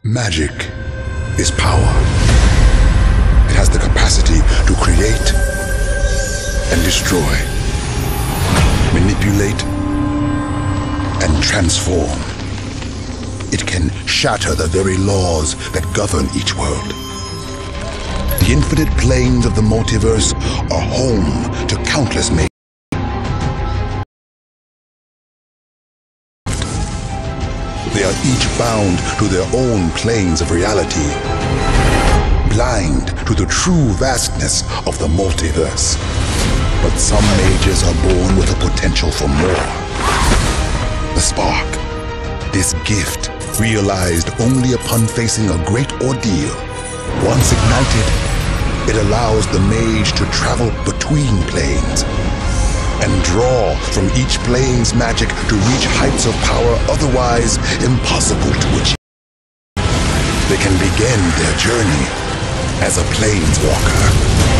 Magic is power. It has the capacity to create and destroy, manipulate and transform. It can shatter the very laws that govern each world. The infinite planes of the multiverse are home to countless magic. They are each bound to their own planes of reality, blind to the true vastness of the multiverse. But some mages are born with a potential for more. The spark, this gift, realized only upon facing a great ordeal. Once ignited, it allows the mage to travel between planes and draw from each plane's magic to reach heights of power otherwise impossible to achieve. They can begin their journey as a planeswalker.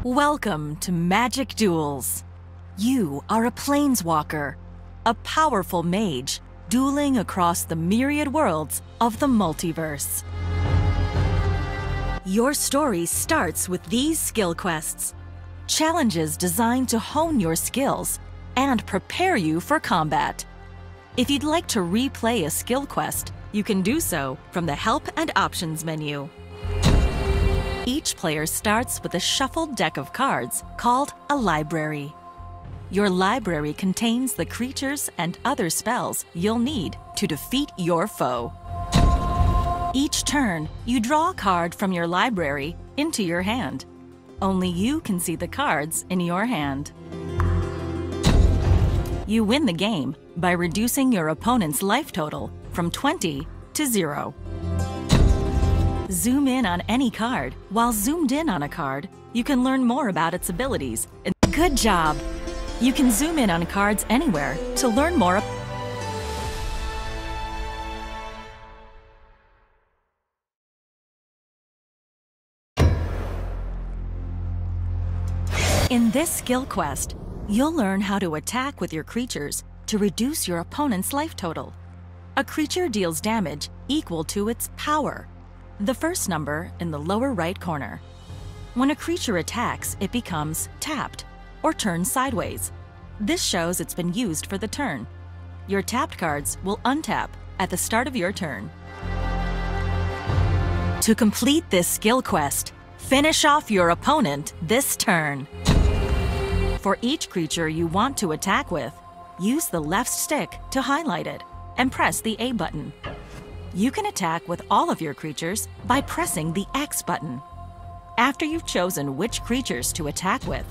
Welcome to Magic Duels. You are a planeswalker, a powerful mage dueling across the myriad worlds of the multiverse. Your story starts with these skill quests, challenges designed to hone your skills and prepare you for combat. If you'd like to replay a skill quest, you can do so from the Help and Options menu. Each player starts with a shuffled deck of cards called a library. Your library contains the creatures and other spells you'll need to defeat your foe. Each turn, you draw a card from your library into your hand. Only you can see the cards in your hand. You win the game by reducing your opponent's life total from 20 to 0. Zoom in on any card. While zoomed in on a card, you can learn more about its abilities. Good job! You can zoom in on cards anywhere to learn more. In this skill quest, you'll learn how to attack with your creatures to reduce your opponent's life total. A creature deals damage equal to its power, the first number in the lower right corner. When a creature attacks, it becomes tapped or turns sideways. This shows it's been used for the turn. Your tapped cards will untap at the start of your turn. To complete this skill quest, finish off your opponent this turn. For each creature you want to attack with, use the left stick to highlight it and press the A button. You can attack with all of your creatures by pressing the X button. After you've chosen which creatures to attack with,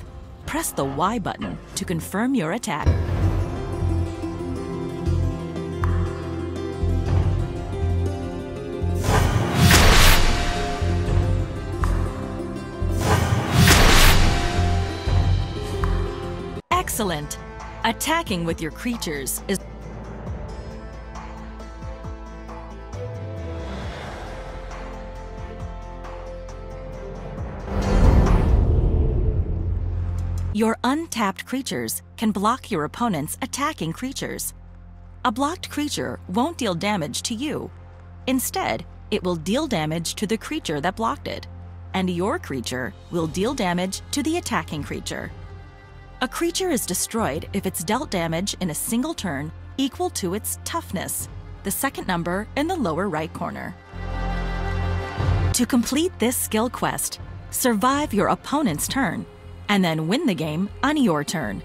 press the Y button to confirm your attack. Excellent! Attacking with your creatures is Your untapped creatures can block your opponent's attacking creatures. A blocked creature won't deal damage to you. Instead, it will deal damage to the creature that blocked it, and your creature will deal damage to the attacking creature. A creature is destroyed if it's dealt damage in a single turn equal to its toughness, the second number in the lower right corner. To complete this skill quest, survive your opponent's turn, and then win the game on your turn.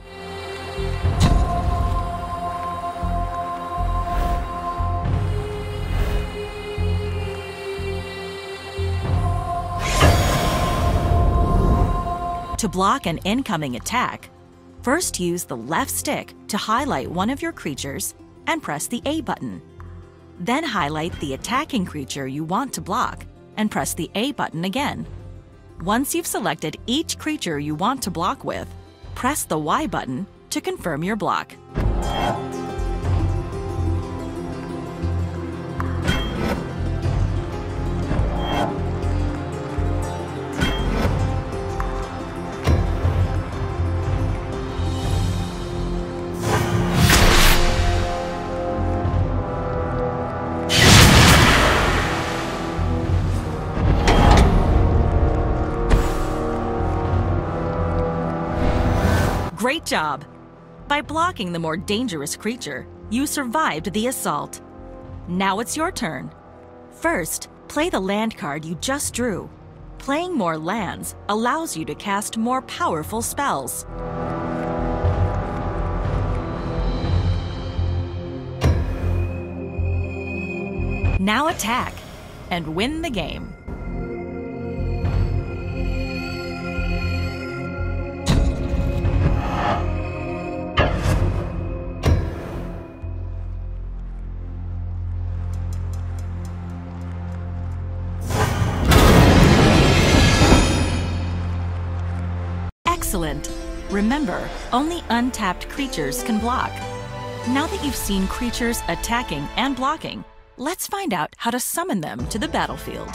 To block an incoming attack, first use the left stick to highlight one of your creatures and press the A button. Then highlight the attacking creature you want to block and press the A button again. Once you've selected each creature you want to block with, press the Y button to confirm your block. Great job! By blocking the more dangerous creature, you survived the assault. Now it's your turn. First, play the land card you just drew. Playing more lands allows you to cast more powerful spells. Now attack and win the game. Excellent! Remember, only untapped creatures can block. Now that you've seen creatures attacking and blocking, let's find out how to summon them to the battlefield.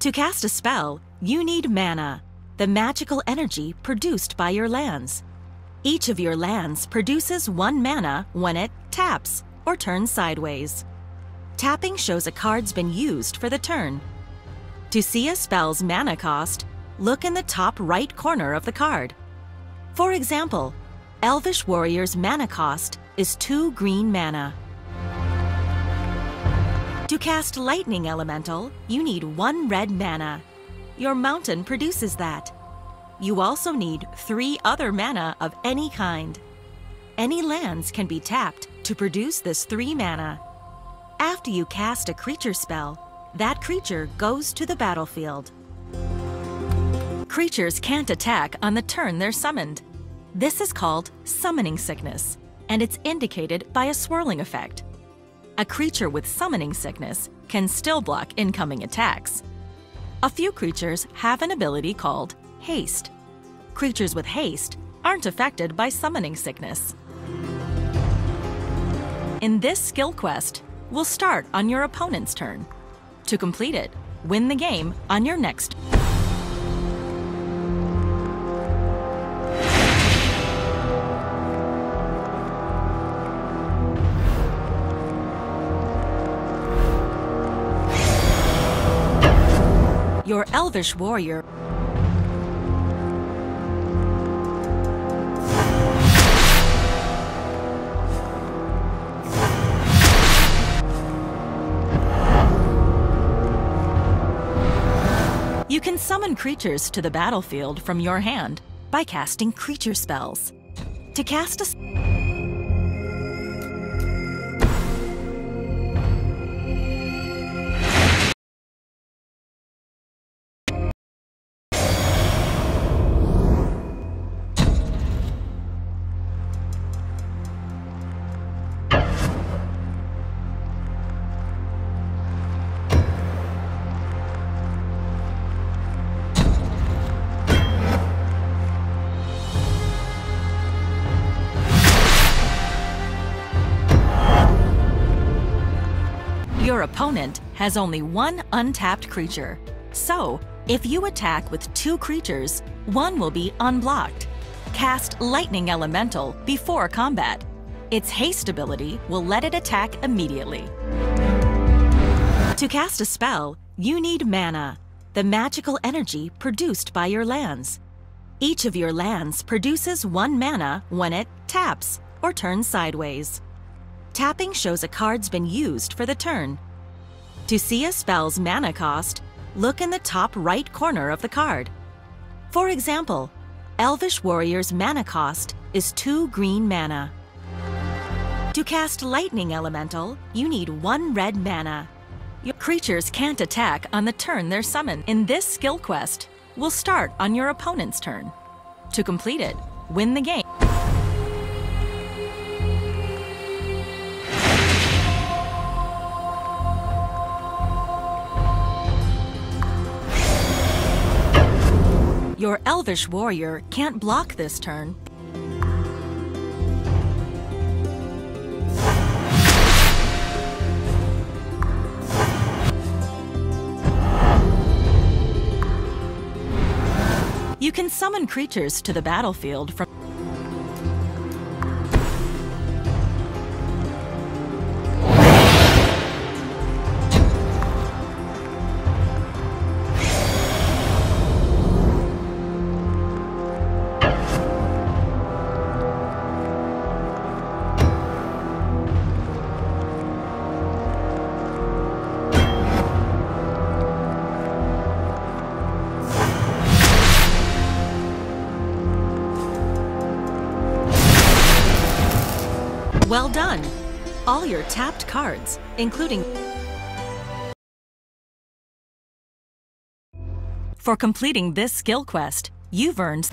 To cast a spell, you need mana, the magical energy produced by your lands. Each of your lands produces 1 mana when it taps or turns sideways. Tapping shows a card's been used for the turn. To see a spell's mana cost, look in the top right corner of the card. For example, Elvish Warrior's mana cost is 2 green mana. To cast Lightning Elemental, you need 1 red mana. Your mountain produces that. You also need 3 other mana of any kind. Any lands can be tapped to produce this 3 mana. After you cast a creature spell, that creature goes to the battlefield. Creatures can't attack on the turn they're summoned. This is called summoning sickness, and it's indicated by a swirling effect. A creature with summoning sickness can still block incoming attacks. A few creatures have an ability called haste. Creatures with haste aren't affected by summoning sickness. In this skill quest, we'll start on your opponent's turn. To complete it, win the game on your next. Your Elvish Warrior You can summon creatures to the battlefield from your hand by casting creature spells. To cast a Your opponent has only 1 untapped creature. So, if you attack with 2 creatures, 1 will be unblocked. Cast Lightning Elemental before combat. Its haste ability will let it attack immediately. To cast a spell, you need mana, the magical energy produced by your lands. Each of your lands produces 1 mana when it taps or turn sideways. Tapping shows a card's been used for the turn. To see a spell's mana cost, look in the top right corner of the card. For example, Elvish Warrior's mana cost is 2 green mana. To cast Lightning Elemental, you need 1 red mana. Your creatures can't attack on the turn they're summoned. In this skill quest, will start on your opponent's turn. To complete it, win the game. Your Elvish Warrior can't block this turn. You can summon creatures to the battlefield from Well done! All your tapped cards, including... For completing this skill quest, you've earned...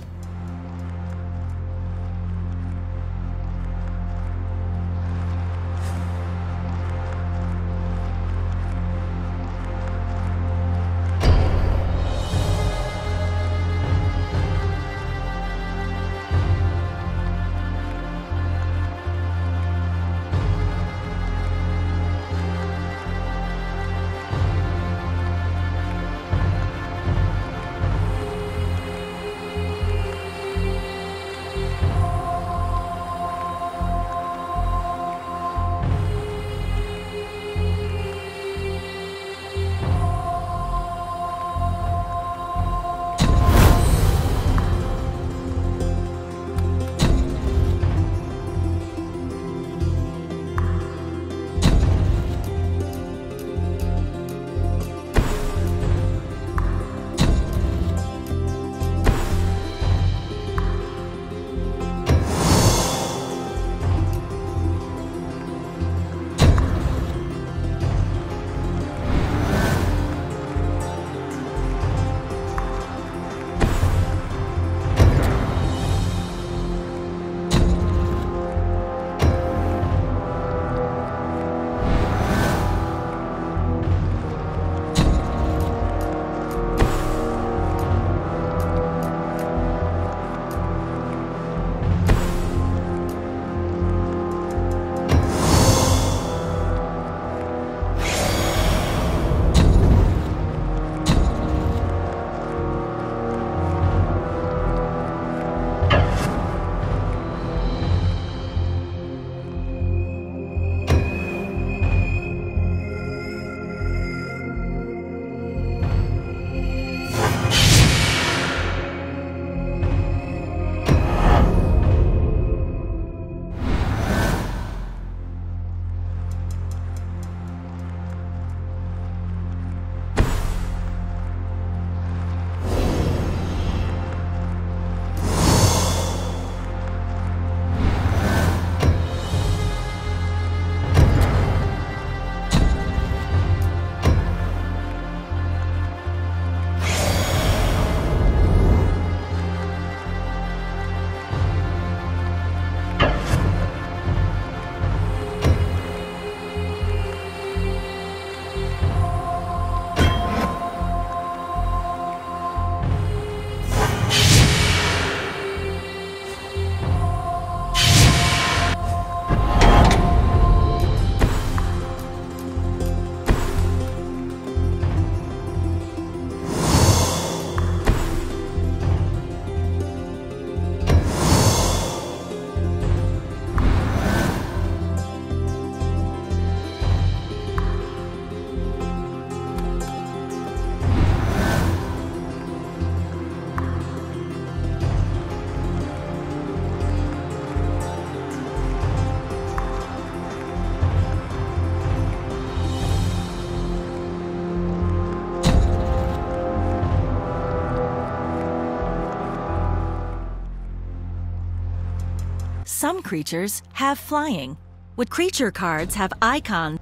Some creatures have flying. With creature cards have icons.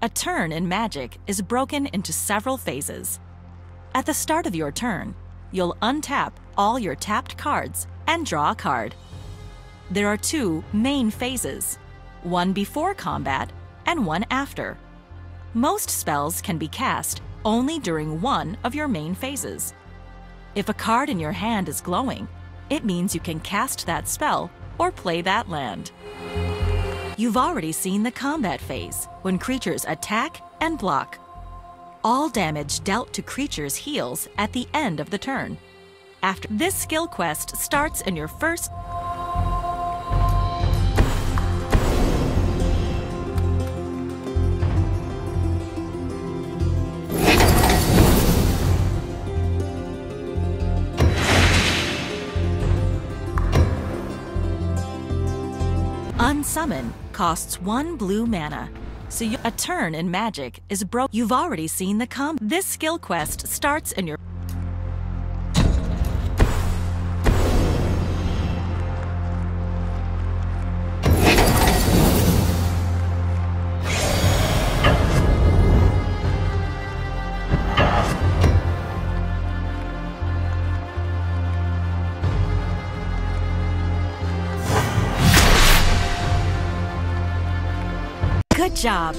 A turn in Magic is broken into several phases. At the start of your turn, you'll untap all your tapped cards and draw a card. There are two main phases, one before combat and one after. Most spells can be cast only during one of your main phases. If a card in your hand is glowing, it means you can cast that spell or play that land. You've already seen the combat phase, when creatures attack and block. All damage dealt to creatures heals at the end of the turn. After this skill quest starts in your first Unsummon costs 1 blue mana, so a turn in Magic is broke. You've already seen the This skill quest starts in your Good job!